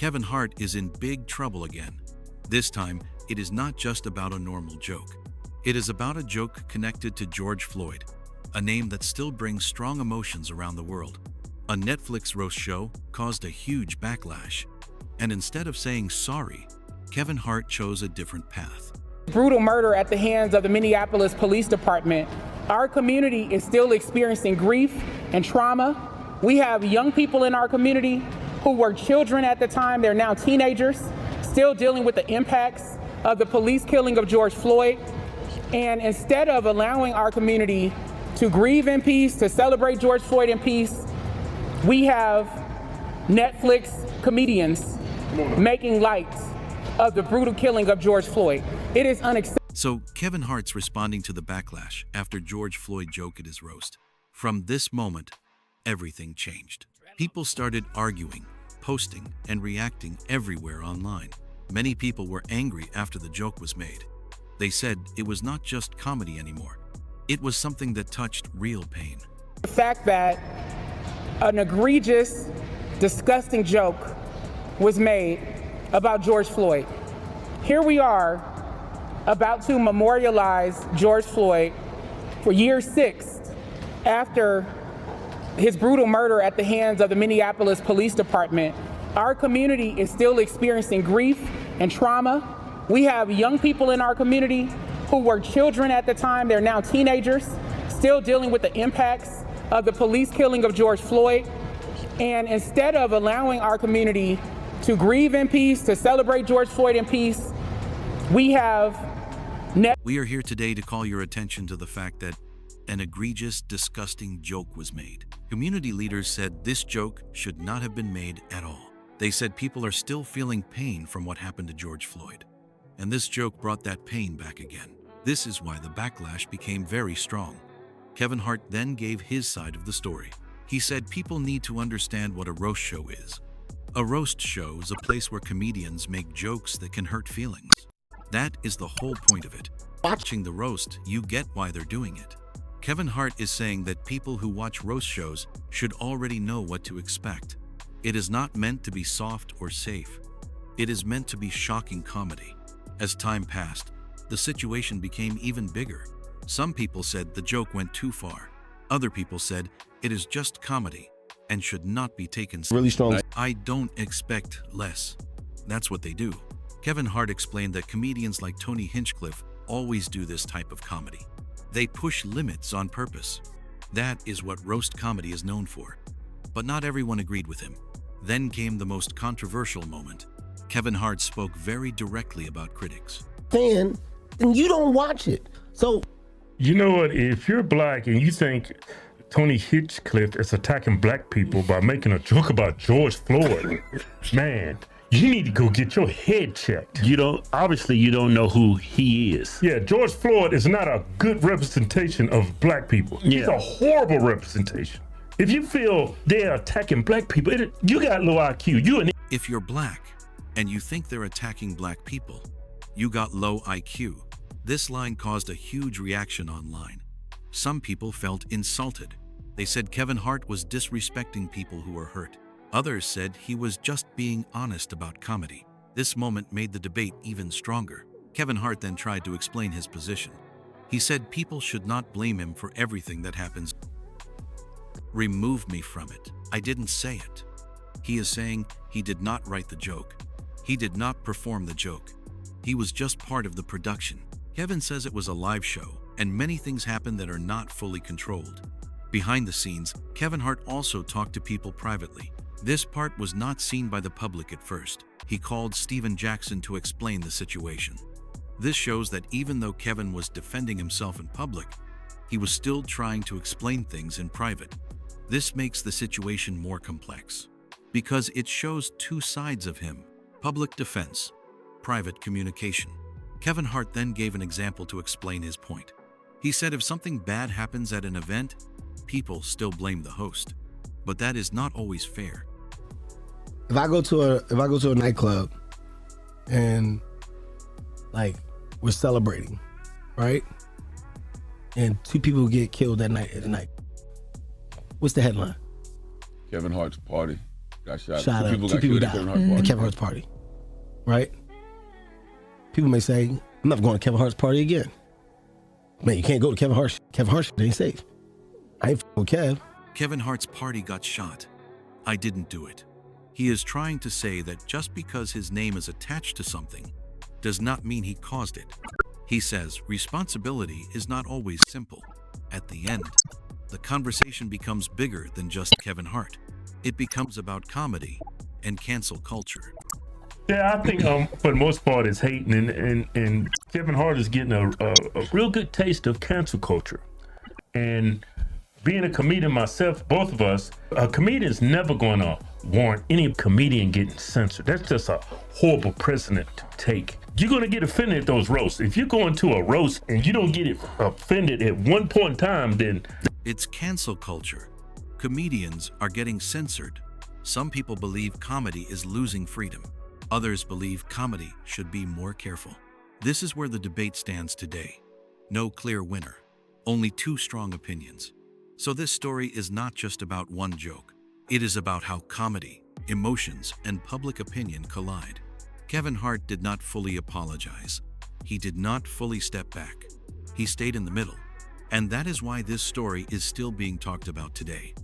Kevin Hart is in big trouble again. This time, it is not just about a normal joke. It is about a joke connected to George Floyd, a name that still brings strong emotions around the world. A Netflix roast show caused a huge backlash, and instead of saying sorry, Kevin Hart chose a different path. Brutal murder at the hands of the Minneapolis Police Department. Our community is still experiencing grief and trauma. We have young people in our community who were children at the time, they're now teenagers, still dealing with the impacts of the police killing of George Floyd. And instead of allowing our community to grieve in peace, to celebrate George Floyd in peace, we have Netflix comedians making light of the brutal killing of George Floyd. It is unacceptable. So Kevin Hart's responding to the backlash after George Floyd joke at his roast. From this moment, everything changed. People started arguing, posting, and reacting everywhere online. Many people were angry after the joke was made. They said it was not just comedy anymore. It was something that touched real pain. The fact that an egregious, disgusting joke was made about George Floyd. Here we are about to memorialize George Floyd for year 6 after his brutal murder at the hands of the Minneapolis Police Department. Our community is still experiencing grief and trauma. We have young people in our community who were children at the time, they're now teenagers, still dealing with the impacts of the police killing of George Floyd. And instead of allowing our community to grieve in peace, to celebrate George Floyd in peace, we are here today to call your attention to the fact that an egregious, disgusting joke was made. Community leaders said this joke should not have been made at all. They said people are still feeling pain from what happened to George Floyd. And this joke brought that pain back again. This is why the backlash became very strong. Kevin Hart then gave his side of the story. He said people need to understand what a roast show is. A roast show is a place where comedians make jokes that can hurt feelings. That is the whole point of it. Watching the roast, you get why they're doing it. Kevin Hart is saying that people who watch roast shows should already know what to expect. It is not meant to be soft or safe. It is meant to be shocking comedy. As time passed, the situation became even bigger. Some people said the joke went too far. Other people said it is just comedy and should not be taken seriously. Really strong. I don't expect less. That's what they do. Kevin Hart explained that comedians like Tony Hinchcliffe always do this type of comedy. They push limits on purpose. That is what roast comedy is known for. But not everyone agreed with him. Then came the most controversial moment. Kevin Hart spoke very directly about critics. Then you don't watch it. So, you know what? If you're black and you think Tony Hinchcliffe is attacking black people by making a joke about George Floyd, man, you need to go get your head checked. Obviously you don't know who he is. Yeah, George Floyd is not a good representation of black people. He's a horrible representation. If you feel they're attacking black people, you got low IQ. If you're black and you think they're attacking black people, you got low IQ. This line caused a huge reaction online. Some people felt insulted. They said Kevin Hart was disrespecting people who were hurt. Others said he was just being honest about comedy. This moment made the debate even stronger. Kevin Hart then tried to explain his position. He said people should not blame him for everything that happens. Remove me from it. I didn't say it. He is saying he did not write the joke. He did not perform the joke. He was just part of the production. Kevin says it was a live show, and many things happen that are not fully controlled. Behind the scenes, Kevin Hart also talked to people privately. This part was not seen by the public at first. He called Steven Jackson to explain the situation. This shows that even though Kevin was defending himself in public, he was still trying to explain things in private. This makes the situation more complex because it shows two sides of him: public defense, private communication. Kevin Hart then gave an example to explain his point. He said if something bad happens at an event, people still blame the host, but that is not always fair. if I go to a nightclub and like we're celebrating, right? And 2 people get killed that night at the night. What's the headline? Kevin Hart's party. got shot. Shot Two up. people Two got people killed at died Kevin Hart's party. at Kevin Hart's party. Right? People may say, I'm not going to Kevin Hart's party again. Man, you can't go to Kevin Hart. Kevin Hart ain't safe. I ain't with Kev. Kevin Hart's party got shot. I didn't do it. He is trying to say that just because his name is attached to something does not mean he caused it. He says responsibility is not always simple. At the end, the conversation becomes bigger than just Kevin Hart. It becomes about comedy and cancel culture. Yeah, I think for the most part it's hating, and Kevin Hart is getting a real good taste of cancel culture. And being a comedian myself, both of us, a comedian's never going to warrant any comedian getting censored. That's just a horrible precedent to take. You're going to get offended at those roasts. If you go into a roast and you don't get offended at one point in time, then... It's cancel culture. Comedians are getting censored. Some people believe comedy is losing freedom. Others believe comedy should be more careful. This is where the debate stands today. No clear winner. Only two strong opinions. So this story is not just about one joke. It is about how comedy, emotions, and public opinion collide. Kevin Hart did not fully apologize. He did not fully step back. He stayed in the middle. And that is why this story is still being talked about today.